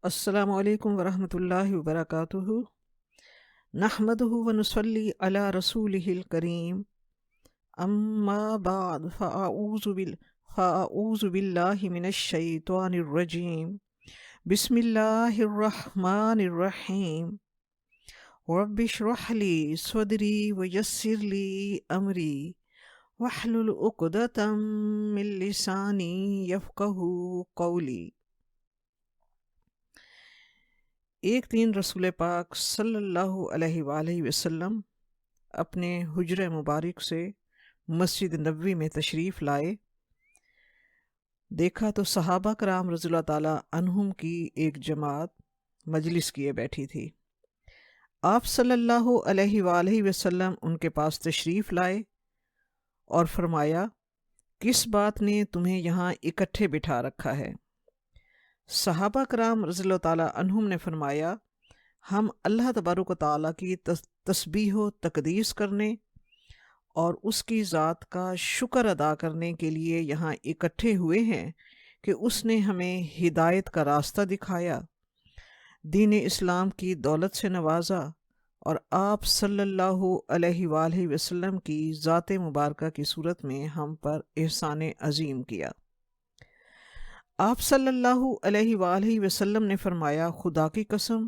السلام علیکم ورحمۃ اللہ وبرکاتہ۔ نحمدہ ونصلی علی رسولہ الکریم، اما بعد فاعوذ باللہ من الشیطان الرجیم، بسم اللہ الرحمن الرحیم۔ رب اشرح لی صدری ویسر لی امری واحلل عقدۃ من لسانی یفقہوا قولی۔ ایک دن رسول پاک صلی اللہ علیہ وآلہ وسلم اپنے حجرہ مبارک سے مسجد نبوی میں تشریف لائے۔ دیکھا تو صحابہ کرام رضی اللہ تعالیٰ عنہم کی ایک جماعت مجلس کیے بیٹھی تھی۔ آپ صلی اللہ علیہ وآلہ وسلم ان کے پاس تشریف لائے اور فرمایا، کس بات نے تمہیں یہاں اکٹھے بٹھا رکھا ہے؟ صحابہ کرام رضی اللہ تعالیٰ عنہم نے فرمایا، ہم اللہ تبارک و تعالیٰ کی تسبیح و تقدیس کرنے اور اس کی ذات کا شکر ادا کرنے کے لیے یہاں اکٹھے ہوئے ہیں کہ اس نے ہمیں ہدایت کا راستہ دکھایا، دین اسلام کی دولت سے نوازا اور آپ صلی اللہ علیہ وآلہ وسلم کی ذات مبارکہ کی صورت میں ہم پر احسان عظیم کیا۔ آپ صلی اللہ علیہ وآلہ وسلم نے فرمایا، خدا کی قسم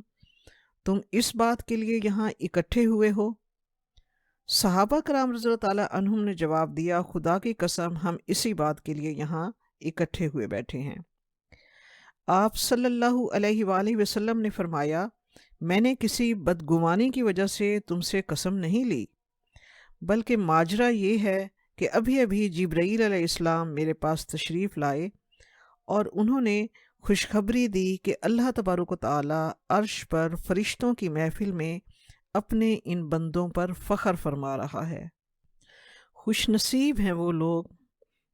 تم اس بات کے لیے یہاں اکٹھے ہوئے ہو؟ صحابہ کرام رضی اللہ تعالیٰ عنہم نے جواب دیا، خدا کی قسم ہم اسی بات کے لیے یہاں اکٹھے ہوئے بیٹھے ہیں۔ آپ صلی اللہ علیہ وآلہ وسلم نے فرمایا، میں نے کسی بدگمانی کی وجہ سے تم سے قسم نہیں لی، بلکہ ماجرا یہ ہے کہ ابھی ابھی جبرائیل علیہ السلام میرے پاس تشریف لائے اور انہوں نے خوشخبری دی کہ اللہ تبارک و تعالیٰ عرش پر فرشتوں کی محفل میں اپنے ان بندوں پر فخر فرما رہا ہے۔ خوش نصیب ہیں وہ لوگ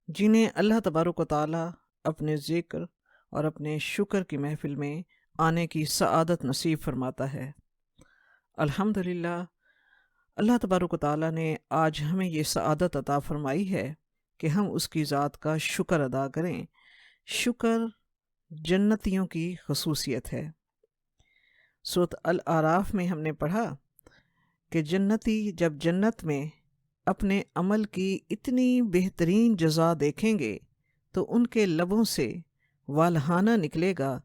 جنہیں اللہ تبارک و تعالیٰ اپنے ذکر اور اپنے شکر کی محفل میں آنے کی سعادت نصیب فرماتا ہے۔ الحمدللہ، اللہ تبارک و تعالیٰ نے آج ہمیں یہ سعادت عطا فرمائی ہے کہ ہم اس کی ذات کا شکر ادا کریں۔ شکر جنتیوں کی خصوصیت ہے۔ سورۃ الاعراف میں ہم نے پڑھا کہ جنتی جب جنت میں اپنے عمل کی اتنی بہترین جزا دیکھیں گے تو ان کے لبوں سے والہانہ نکلے گا۔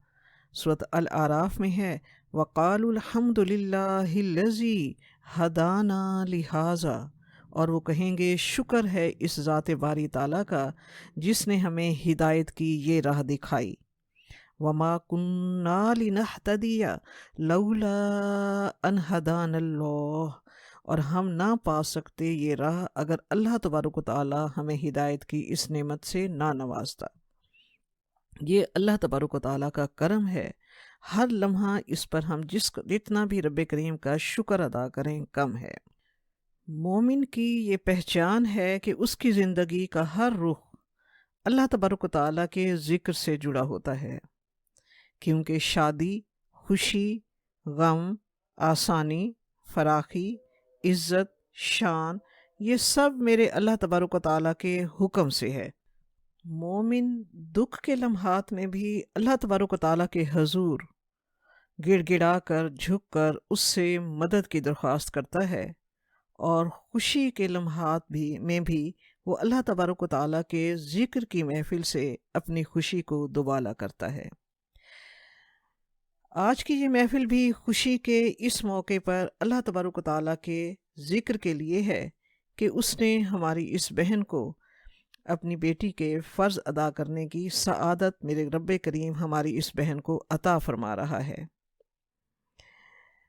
سورۃ الاعراف میں ہے، وَقَالُوا الْحَمْدُ لِلَّهِ الَّذِي هَدَانَا لِهَذَا، اور وہ کہیں گے شکر ہے اس ذات باری تعالیٰ کا جس نے ہمیں ہدایت کی یہ راہ دکھائی۔ وَمَا كُنَّا لِنَهْتَدِيَ لَوْلَا أَنْ هَدَانَا اللَّهُ، اور ہم نہ پا سکتے یہ راہ اگر اللہ تبارک و تعالیٰ ہمیں ہدایت کی اس نعمت سے نہ نوازتا۔ یہ اللہ تبارک و تعالیٰ کا کرم ہے، ہر لمحہ اس پر ہم جتنا بھی رب کریم کا شکر ادا کریں کم ہے۔ مومن کی یہ پہچان ہے کہ اس کی زندگی کا ہر رخ اللہ تبارک و تعالیٰ کے ذکر سے جڑا ہوتا ہے، کیونکہ شادی، خوشی، غم، آسانی، فراخی، عزت، شان، یہ سب میرے اللہ تبارک و تعالیٰ کے حکم سے ہے۔ مومن دکھ کے لمحات میں بھی اللہ تبارک و تعالیٰ کے حضور گڑ گڑا کر جھک کر اس سے مدد کی درخواست کرتا ہے، اور خوشی کے لمحات میں بھی وہ اللہ تبارک و تعالیٰ کے ذکر کی محفل سے اپنی خوشی کو دوبالا کرتا ہے۔ آج کی یہ محفل بھی خوشی کے اس موقع پر اللہ تبارک و تعالیٰ کے ذکر کے لیے ہے کہ اس نے ہماری اس بہن کو اپنی بیٹی کے فرض ادا کرنے کی سعادت میرے رب کریم ہماری اس بہن کو عطا فرما رہا ہے۔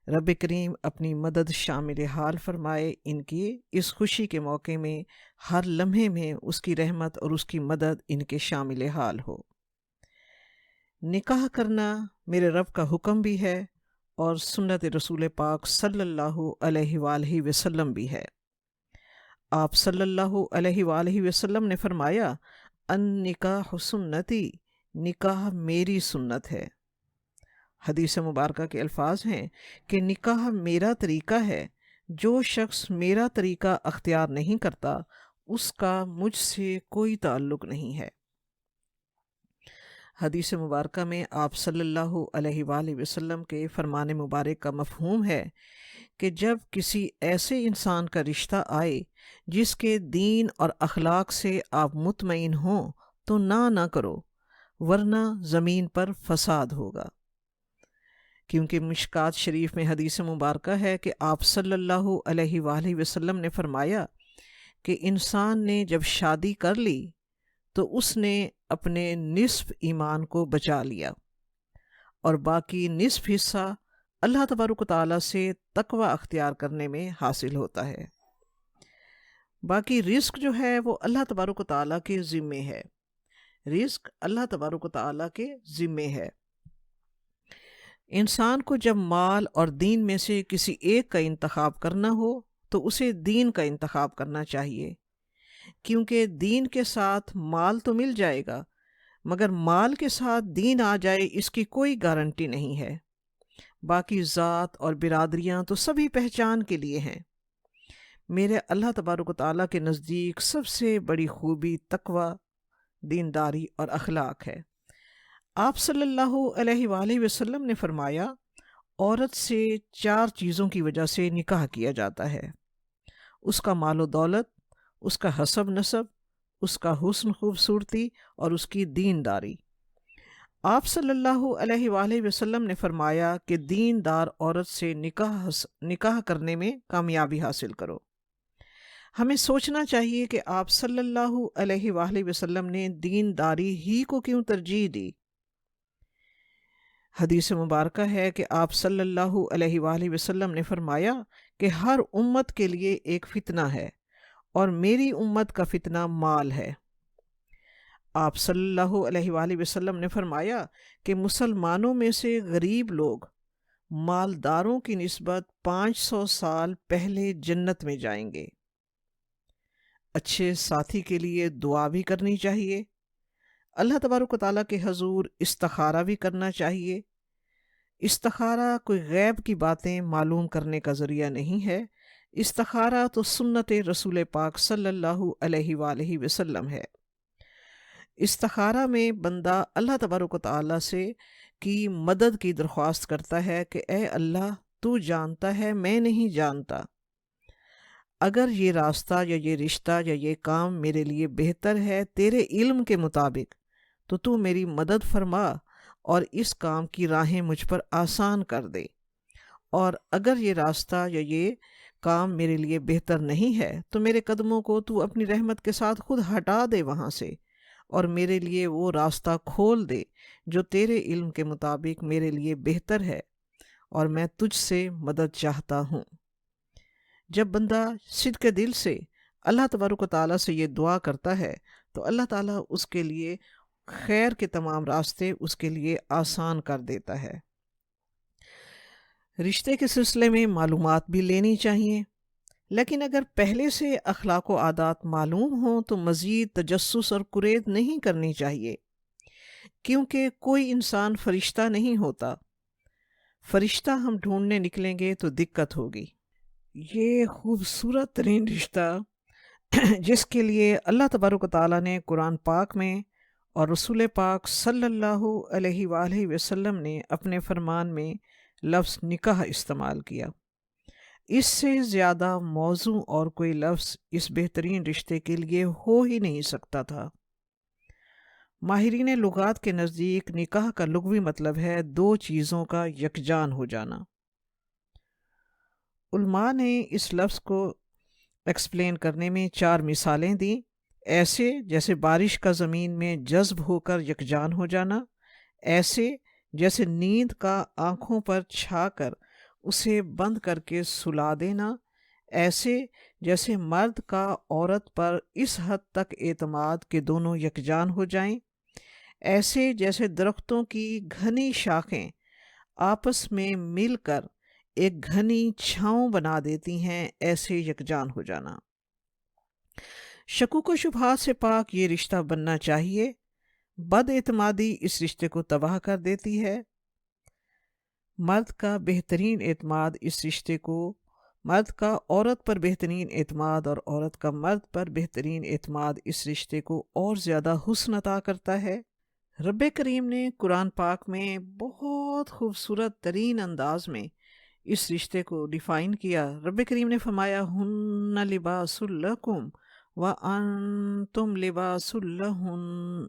رب کریم اپنی مدد شامل حال فرمائے ان کی اس خوشی کے موقع میں، ہر لمحے میں اس کی رحمت اور اس کی مدد ان کے شامل حال ہو۔ نکاح کرنا میرے رب کا حکم بھی ہے اور سنت رسول پاک صلی اللہ علیہ وآلہ وسلم بھی ہے۔ آپ صلی اللہ علیہ وآلہ وسلم نے فرمایا، النکاح سنتی، نکاح میری سنت ہے۔ حدیث مبارکہ کے الفاظ ہیں کہ نکاح میرا طریقہ ہے، جو شخص میرا طریقہ اختیار نہیں کرتا اس کا مجھ سے کوئی تعلق نہیں ہے۔ حدیث مبارکہ میں آپ صلی اللہ علیہ وآلہ وسلم کے فرمان مبارک کا مفہوم ہے کہ جب کسی ایسے انسان کا رشتہ آئے جس کے دین اور اخلاق سے آپ مطمئن ہوں تو نہ کرو، ورنہ زمین پر فساد ہوگا۔ کیونکہ مشکات شریف میں حدیث مبارکہ ہے کہ آپ صلی اللہ علیہ وآلہ وسلم نے فرمایا کہ انسان نے جب شادی کر لی تو اس نے اپنے نصف ایمان کو بچا لیا، اور باقی نصف حصہ اللہ تبارک و تعالیٰ سے تقوی اختیار کرنے میں حاصل ہوتا ہے۔ باقی رزق جو ہے وہ اللہ تبارک و تعالیٰ کے ذمے ہے، رزق اللہ تبارک و تعالیٰ کے ذمے ہے۔ انسان کو جب مال اور دین میں سے کسی ایک کا انتخاب کرنا ہو تو اسے دین کا انتخاب کرنا چاہیے، کیونکہ دین کے ساتھ مال تو مل جائے گا، مگر مال کے ساتھ دین آ جائے اس کی کوئی گارنٹی نہیں ہے۔ باقی ذات اور برادریاں تو سبھی پہچان کے لیے ہیں۔ میرے اللہ تبارک و تعالیٰ کے نزدیک سب سے بڑی خوبی تقوی، دینداری اور اخلاق ہے۔ آپ صلی اللہ علیہ وآلہ وسلم نے فرمایا، عورت سے 4 چیزوں کی وجہ سے نکاح کیا جاتا ہے: اس کا مال و دولت، اس کا حسب نسب، اس کا حسن خوبصورتی اور اس کی دینداری۔ آپ صلی اللہ علیہ وآلہ وسلم نے فرمایا کہ دیندار عورت سے نکاح کرنے میں کامیابی حاصل کرو۔ ہمیں سوچنا چاہیے کہ آپ صلی اللہ علیہ وآلہ وسلم نے دینداری ہی کو کیوں ترجیح دی۔ حدیث مبارکہ ہے کہ آپ صلی اللہ علیہ وآلہ وسلم نے فرمایا کہ ہر امت کے لیے ایک فتنہ ہے، اور میری امت کا فتنہ مال ہے۔ آپ صلی اللہ علیہ وآلہ وسلم نے فرمایا کہ مسلمانوں میں سے غریب لوگ مالداروں کی نسبت 500 سال پہلے جنت میں جائیں گے۔ اچھے ساتھی کے لیے دعا بھی کرنی چاہیے، اللہ تبارک و تعالیٰ کے حضور استخارہ بھی کرنا چاہیے۔ استخارہ کوئی غیب کی باتیں معلوم کرنے کا ذریعہ نہیں ہے، استخارہ تو سنت رسول پاک صلی اللہ علیہ وآلہ وسلم ہے۔ استخارہ میں بندہ اللہ تبارک و تعالیٰ سے کی مدد کی درخواست کرتا ہے کہ اے اللہ، تو جانتا ہے میں نہیں جانتا، اگر یہ راستہ یا یہ رشتہ یا یہ کام میرے لیے بہتر ہے تیرے علم کے مطابق تو تو میری مدد فرما اور اس کام کی راہیں مجھ پر آسان کر دے، اور اگر یہ راستہ یا یہ کام میرے لیے بہتر نہیں ہے تو میرے قدموں کو تو اپنی رحمت کے ساتھ خود ہٹا دے وہاں سے، اور میرے لیے وہ راستہ کھول دے جو تیرے علم کے مطابق میرے لیے بہتر ہے، اور میں تجھ سے مدد چاہتا ہوں۔ جب بندہ صدق دل سے اللہ تبارک و تعالیٰ سے یہ دعا کرتا ہے تو اللہ تعالیٰ اس کے لیے خیر کے تمام راستے اس کے لیے آسان کر دیتا ہے۔ رشتے کے سلسلے میں معلومات بھی لینی چاہیے، لیکن اگر پہلے سے اخلاق و عادات معلوم ہوں تو مزید تجسس اور کرید نہیں کرنی چاہیے، کیونکہ کوئی انسان فرشتہ نہیں ہوتا۔ فرشتہ ہم ڈھونڈنے نکلیں گے تو دقت ہوگی۔ یہ خوبصورت ترین رشتہ جس کے لیے اللہ تبارک و تعالیٰ نے قرآن پاک میں اور رسول پاک صلی اللہ علیہ وآلہ وسلم نے اپنے فرمان میں لفظ نکاح استعمال کیا، اس سے زیادہ موزوں اور کوئی لفظ اس بہترین رشتے کے لیے ہو ہی نہیں سکتا تھا۔ ماہرین لغات کے نزدیک نکاح کا لغوی مطلب ہے 2 چیزوں کا یکجان ہو جانا۔ علماء نے اس لفظ کو ایکسپلین کرنے میں 4 مثالیں دیں، ایسے جیسے بارش کا زمین میں جذب ہو کر یکجان ہو جانا، ایسے جیسے نیند کا آنکھوں پر چھا کر اسے بند کر کے سلا دینا، ایسے جیسے مرد کا عورت پر اس حد تک اعتماد کہ دونوں یکجان ہو جائیں، ایسے جیسے درختوں کی گھنی شاخیں آپس میں مل کر ایک گھنی چھاؤں بنا دیتی ہیں، ایسے یکجان ہو جانا۔ شکوک و شبہات سے پاک یہ رشتہ بننا چاہیے، بد اعتمادی اس رشتے کو تباہ کر دیتی ہے۔ مرد کا بہترین اعتماد اس رشتے کو، مرد کا عورت پر بہترین اعتماد اور عورت کا مرد پر بہترین اعتماد اس رشتے کو اور زیادہ حسن عطا کرتا ہے۔ رب کریم نے قرآن پاک میں بہت خوبصورت ترین انداز میں اس رشتے کو ڈیفائن کیا۔ رب کریم نے فرمایا ہن لباس لکم وانتم لباس لہن۔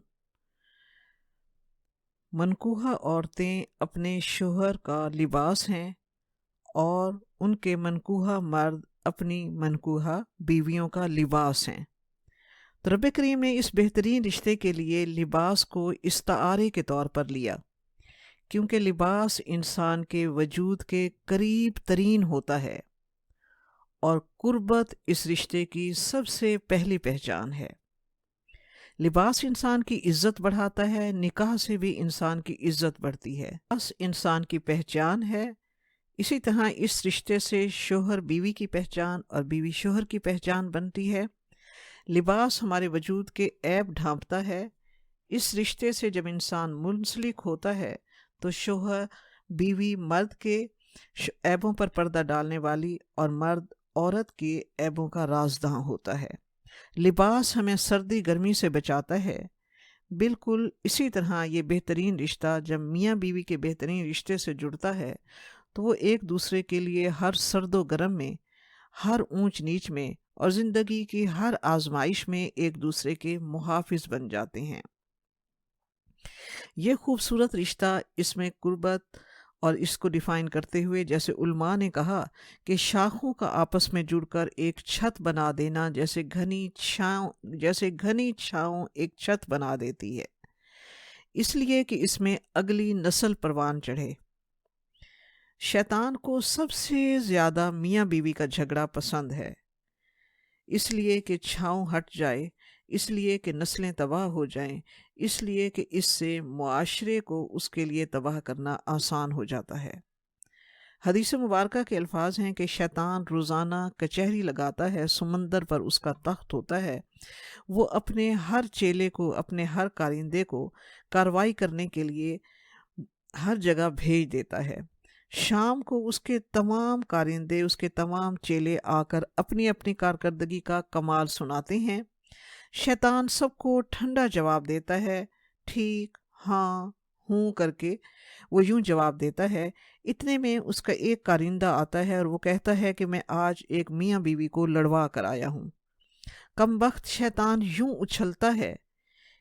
منکوحہ عورتیں اپنے شوہر کا لباس ہیں اور ان کے منکوحہ مرد اپنی منکوحہ بیویوں کا لباس ہیں۔ تو رب کریم نے اس بہترین رشتے کے لیے لباس کو استعارے کے طور پر لیا، کیونکہ لباس انسان کے وجود کے قریب ترین ہوتا ہے اور قربت اس رشتے کی سب سے پہلی پہچان ہے۔ لباس انسان کی عزت بڑھاتا ہے، نکاح سے بھی انسان کی عزت بڑھتی ہے۔ لباس انسان کی پہچان ہے، اسی طرح اس رشتے سے شوہر بیوی کی پہچان اور بیوی شوہر کی پہچان بنتی ہے۔ لباس ہمارے وجود کے عیب ڈھانپتا ہے۔ اس رشتے سے جب انسان منسلک ہوتا ہے تو شوہر بیوی مرد کے عیبوں پر پردہ ڈالنے والی اور مرد عورت کے عیبوں کا رازداں ہوتا ہے۔ لباس ہمیں سردی گرمی سے بچاتا ہے۔ بالکل اسی طرح یہ بہترین رشتہ جب میاں بیوی کے بہترین رشتے سے جڑتا ہے تو وہ ایک دوسرے کے لیے ہر سرد و گرم میں، ہر اونچ نیچ میں اور زندگی کی ہر آزمائش میں ایک دوسرے کے محافظ بن جاتے ہیں۔ یہ خوبصورت رشتہ، اس میں قربت اور اس کو ڈیفائن کرتے ہوئے جیسے علماء نے کہا کہ شاخوں کا آپس میں جڑ کر ایک چھت بنا دینا جیسے گھنی چھاؤں ایک چھت بنا دیتی ہے، اس لیے کہ اس میں اگلی نسل پروان چڑھے۔ شیطان کو سب سے زیادہ میاں بیوی کا جھگڑا پسند ہے، اس لیے کہ چھاؤں ہٹ جائے، اس لیے کہ نسلیں تباہ ہو جائیں، اس لیے کہ اس سے معاشرے کو اس کے لیے تباہ کرنا آسان ہو جاتا ہے۔ حدیث مبارکہ کے الفاظ ہیں کہ شیطان روزانہ کچہری لگاتا ہے، سمندر پر اس کا تخت ہوتا ہے، وہ اپنے ہر چیلے کو، اپنے ہر کارندے کو کارروائی کرنے کے لیے ہر جگہ بھیج دیتا ہے۔ شام کو اس کے تمام کارندے، اس کے تمام چیلے آ کر اپنی اپنی کارکردگی کا کمال سناتے ہیں۔ شیطان سب کو ٹھنڈا جواب دیتا ہے، ٹھیک، ہاں، ہوں کر کے وہ یوں جواب دیتا ہے۔ اتنے میں اس کا ایک کارندہ آتا ہے اور وہ کہتا ہے کہ میں آج ایک میاں بیوی کو لڑوا کر آیا ہوں۔ کم بخت شیطان یوں اچھلتا ہے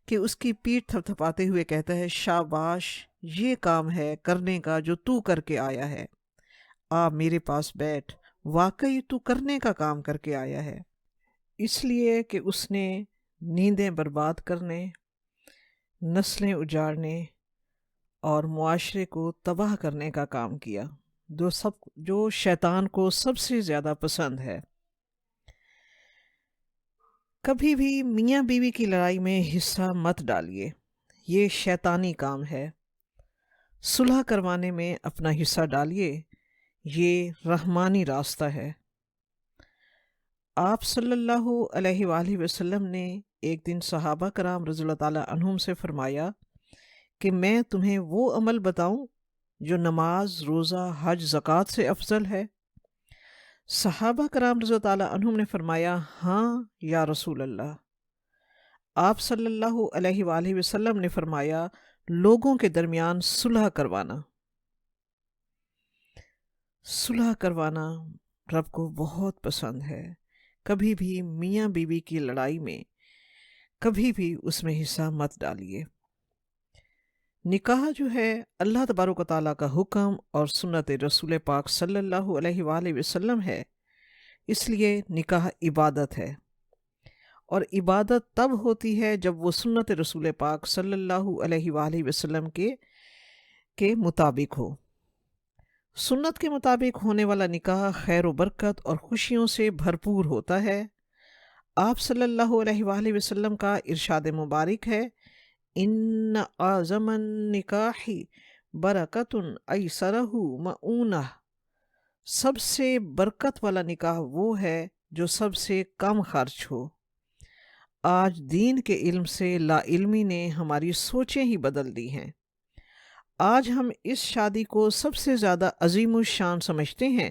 کہ اس کی پیٹھ تھپ تھپاتے ہوئے کہتا ہے، شاباش، یہ کام ہے کرنے کا جو تو کر کے آیا ہے، آ میرے پاس بیٹھ، واقعی تو کرنے کا کام کر کے آیا ہے۔ اس لیے کہ اس نے نیندیں برباد کرنے، نسلیں اجاڑنے اور معاشرے کو تباہ کرنے کا کام کیا، جو شیطان کو سب سے زیادہ پسند ہے۔ کبھی بھی میاں بیوی کی لڑائی میں حصہ مت ڈالیے، یہ شیطانی کام ہے۔ صلح کروانے میں اپنا حصہ ڈالیے، یہ رحمانی راستہ ہے۔ آپ صلی اللہ علیہ وآلہ وسلم نے ایک دن صحابہ کرام رضی اللہ تعالیٰ عنہم سے فرمایا کہ میں تمہیں وہ عمل بتاؤں جو نماز، روزہ، حج، زکوٰۃ سے افضل ہے؟ صحابہ کرام رضی اللہ تعالیٰ عنہم نے فرمایا، ہاں یا رسول اللہ۔ آپ صلی اللہ علیہ وآلہ وسلم نے فرمایا، لوگوں کے درمیان صلح کروانا۔ صلح کروانا رب کو بہت پسند ہے۔ کبھی بھی میاں بیوی کی لڑائی میں کبھی بھی اس میں حصہ مت ڈالیے۔ نکاح جو ہے اللہ تبارک و تعالیٰ کا حکم اور سنت رسول پاک صلی اللہ علیہ وآلہ وسلم ہے، اس لیے نکاح عبادت ہے، اور عبادت تب ہوتی ہے جب وہ سنت رسول پاک صلی اللہ علیہ وآلہ وسلم کے مطابق ہو۔ سنت کے مطابق ہونے والا نکاح خیر و برکت اور خوشیوں سے بھرپور ہوتا ہے۔ آپ صلی اللہ علیہ وآلہ وسلم کا ارشاد مبارک ہے، ان اعظم النکاح برکت ایسرہ مؤونہ، سب سے برکت والا نکاح وہ ہے جو سب سے کم خرچ ہو۔ آج دین کے علم سے لا علمی نے ہماری سوچیں ہی بدل دی ہیں۔ آج ہم اس شادی کو سب سے زیادہ عظیم الشان سمجھتے ہیں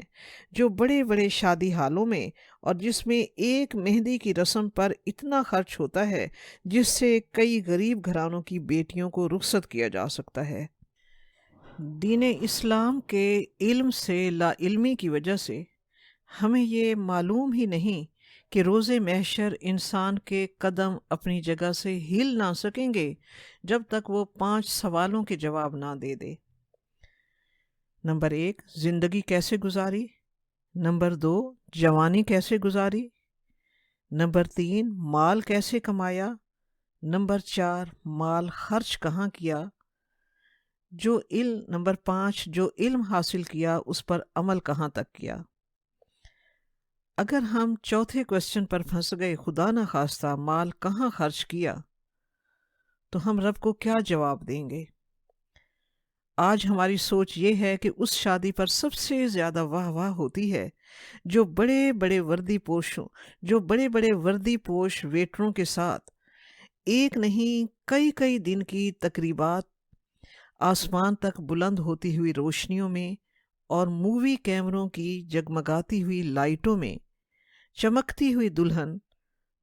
جو بڑے بڑے شادی ہالوں میں اور جس میں ایک مہندی کی رسم پر اتنا خرچ ہوتا ہے جس سے کئی غریب گھرانوں کی بیٹیوں کو رخصت کیا جا سکتا ہے۔ دین اسلام کے علم سے لا علمی کی وجہ سے ہمیں یہ معلوم ہی نہیں کہ روز محشر انسان کے قدم اپنی جگہ سے ہل نہ سکیں گے جب تک وہ 5 سوالوں کے جواب نہ دے دے۔ نمبر 1، زندگی کیسے گزاری؟ نمبر 2، جوانی کیسے گزاری؟ نمبر 3، مال کیسے کمایا؟ نمبر 4، مال خرچ کہاں کیا؟ نمبر 5، جو علم حاصل کیا اس پر عمل کہاں تک کیا؟ اگر ہم چوتھے کوسچن پر پھنس گئے، خدا نہ خواستہ مال کہاں خرچ کیا، تو ہم رب کو کیا جواب دیں گے؟ آج ہماری سوچ یہ ہے کہ اس شادی پر سب سے زیادہ واہ واہ ہوتی ہے جو بڑے بڑے وردی پوش ویٹروں کے ساتھ ایک نہیں کئی دن کی تقریبات، آسمان تک بلند ہوتی ہوئی روشنیوں میں اور مووی کیمروں کی جگمگاتی ہوئی لائٹوں میں چمکتی ہوئی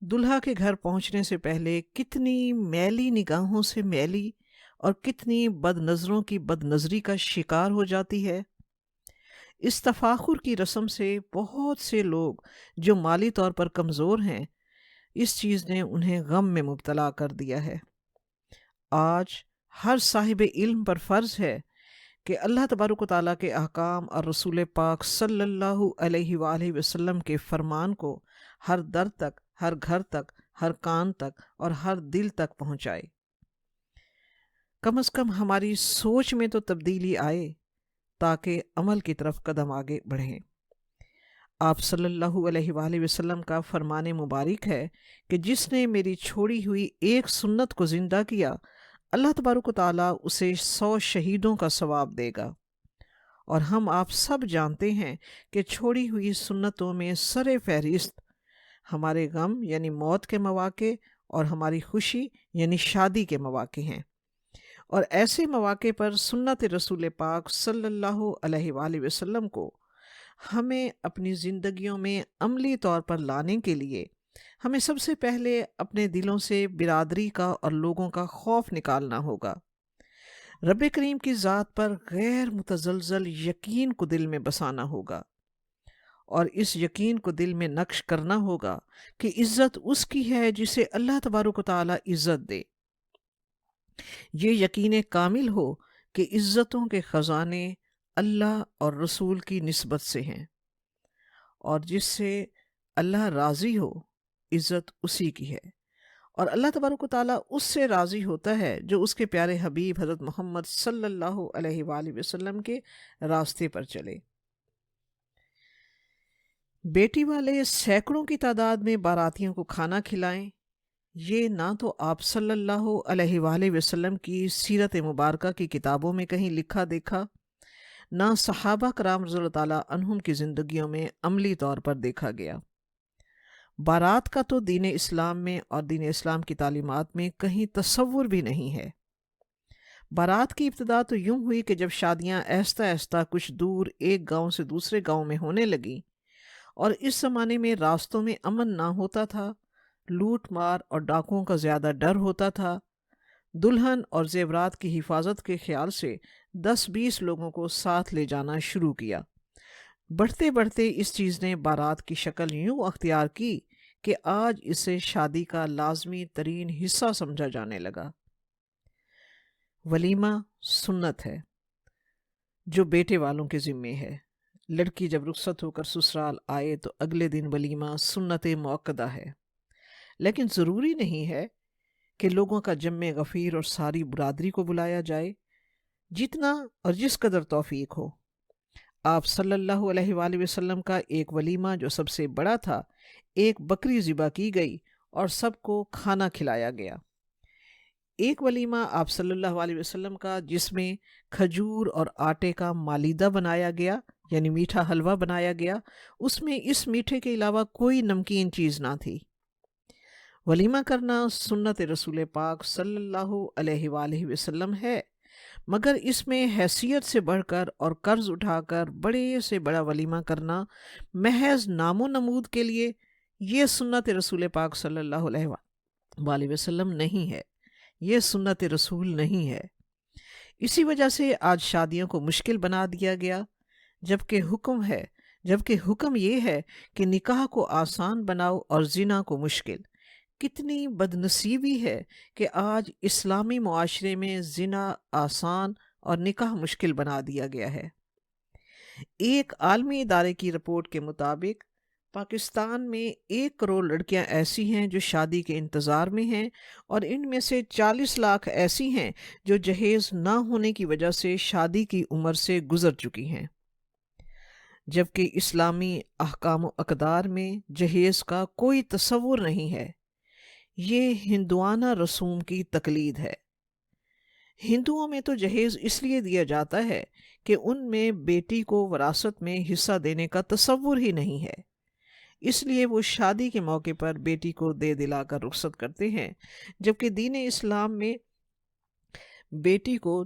دلہا کے گھر پہنچنے سے پہلے کتنی میلی نگاہوں سے میلی اور کتنی بد نظروں کی بد نظری کا شکار ہو جاتی ہے۔ اس تفاخر کی رسم سے بہت سے لوگ جو مالی طور پر کمزور ہیں، اس چیز نے انہیں غم میں مبتلا کر دیا ہے۔ آج ہر صاحب علم پر فرض ہے کہ اللہ تبارک و تعالیٰ کے احکام اور رسول پاک صلی اللہ علیہ وآلہ وسلم کے فرمان کو ہر در تک، ہر گھر تک، ہر کان تک اور ہر دل تک پہنچائے۔ کم از کم ہماری سوچ میں تو تبدیلی آئے تاکہ عمل کی طرف قدم آگے بڑھیں۔ آپ صلی اللہ علیہ وآلہ وسلم کا فرمان مبارک ہے کہ جس نے میری چھوڑی ہوئی ایک سنت کو زندہ کیا، اللہ تبارک و تعالیٰ اسے 100 شہیدوں کا ثواب دے گا۔ اور ہم آپ سب جانتے ہیں کہ چھوڑی ہوئی سنتوں میں سر فہرست ہمارے غم یعنی موت کے مواقع اور ہماری خوشی یعنی شادی کے مواقع ہیں، اور ایسے مواقع پر سنت رسول پاک صلی اللہ علیہ وآلہ وسلم کو ہمیں اپنی زندگیوں میں عملی طور پر لانے کے لیے ہمیں سب سے پہلے اپنے دلوں سے برادری کا اور لوگوں کا خوف نکالنا ہوگا۔ رب کریم کی ذات پر غیر متزلزل یقین کو دل میں بسانا ہوگا، اور اس یقین کو دل میں نقش کرنا ہوگا کہ عزت اس کی ہے جسے اللہ تبارک و تعالیٰ عزت دے۔ یہ یقین کامل ہو کہ عزتوں کے خزانے اللہ اور رسول کی نسبت سے ہیں، اور جس سے اللہ راضی ہو عزت اسی کی ہے، اور اللہ تبارک و تعالیٰ اس سے راضی ہوتا ہے جو اس کے پیارے حبیب حضرت محمد صلی اللہ علیہ وآلہ وسلم کے راستے پر چلے۔ بیٹی والے سینکڑوں کی تعداد میں باراتیوں کو کھانا کھلائیں، یہ نہ تو آپ صلی اللہ علیہ وآلہ وسلم کی سیرت مبارکہ کی کتابوں میں کہیں لکھا دیکھا، نہ صحابہ کرام رضی اللہ تعالیٰ عنہم کی زندگیوں میں عملی طور پر دیکھا گیا۔ بارات کا تو دین اسلام میں اور دین اسلام کی تعلیمات میں کہیں تصور بھی نہیں ہے۔ بارات کی ابتدا تو یوں ہوئی کہ جب شادیاں آہستہ آہستہ کچھ دور ایک گاؤں سے دوسرے گاؤں میں ہونے لگیں، اور اس زمانے میں راستوں میں امن نہ ہوتا تھا، لوٹ مار اور ڈاکوؤں کا زیادہ ڈر ہوتا تھا، دلہن اور زیورات کی حفاظت کے خیال سے 10-20 لوگوں کو ساتھ لے جانا شروع کیا۔ بڑھتے بڑھتے اس چیز نے بارات کی شکل یوں اختیار کی کہ آج اسے شادی کا لازمی ترین حصہ سمجھا جانے لگا۔ ولیمہ سنت ہے جو بیٹے والوں کے ذمے ہے۔ لڑکی جب رخصت ہو کر سسرال آئے تو اگلے دن ولیمہ سنت مؤکدہ ہے، لیکن ضروری نہیں ہے کہ لوگوں کا جمع غفیر اور ساری برادری کو بلایا جائے، جتنا اور جس قدر توفیق ہو۔ آپ صلی اللہ علیہ وآلہ وسلم کا ایک ولیمہ جو سب سے بڑا تھا، ایک بکری ذبح کی گئی اور سب کو کھانا کھلایا گیا۔ ایک ولیمہ آپ صلی اللہ علیہ وسلم کا جس میں کھجور اور آٹے کا مالیدہ بنایا گیا یعنی میٹھا حلوہ بنایا گیا، اس میں اس میٹھے کے علاوہ کوئی نمکین چیز نہ تھی۔ ولیمہ کرنا سنت رسول پاک صلی اللہ علیہ وآلہ وسلم ہے، مگر اس میں حیثیت سے بڑھ کر اور قرض اٹھا کر بڑے سے بڑا ولیمہ کرنا محض نام و نمود کے لیے، یہ سنت رسول پاک صلی اللہ علیہ وآلہ وسلم نہیں ہے، یہ سنت رسول نہیں ہے۔ اسی وجہ سے آج شادیوں کو مشکل بنا دیا گیا، جبکہ حکم یہ ہے کہ نکاح کو آسان بناؤ اور زنا کو مشکل۔ کتنی بد نصیبی ہے کہ آج اسلامی معاشرے میں زنا آسان اور نکاح مشکل بنا دیا گیا ہے۔ ایک عالمی ادارے کی رپورٹ کے مطابق پاکستان میں 1 کروڑ لڑکیاں ایسی ہیں جو شادی کے انتظار میں ہیں، اور ان میں سے 40 لاکھ ایسی ہیں جو جہیز نہ ہونے کی وجہ سے شادی کی عمر سے گزر چکی ہیں، جبکہ اسلامی احکام و اقدار میں جہیز کا کوئی تصور نہیں ہے۔ یہ ہندوانہ رسوم کی تقلید ہے۔ ہندوؤں میں تو جہیز اس لیے دیا جاتا ہے کہ ان میں بیٹی کو وراثت میں حصہ دینے کا تصور ہی نہیں ہے، اس لیے وہ شادی کے موقع پر بیٹی کو دے دلا کر رخصت کرتے ہیں، جبکہ دین اسلام میں بیٹی کو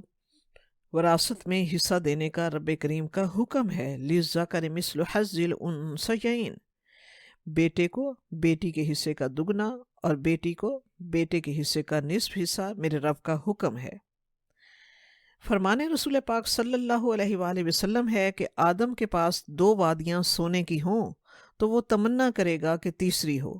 وراثت میں حصہ دینے کا رب کریم کا حکم ہے، لِلذَّكَرِ مِثْلُ حَظِّ الْأُنثَيَيْنِ، بیٹے کو بیٹی کے حصے کا دگنا اور بیٹی کو بیٹے کے حصے کا نصف حصہ میرے رب کا حکم ہے۔ فرمان رسول پاک صلی اللہ علیہ وآلہ وسلم ہے کہ آدم کے پاس 2 وادیاں سونے کی ہوں تو وہ تمنا کرے گا کہ تیسری ہو،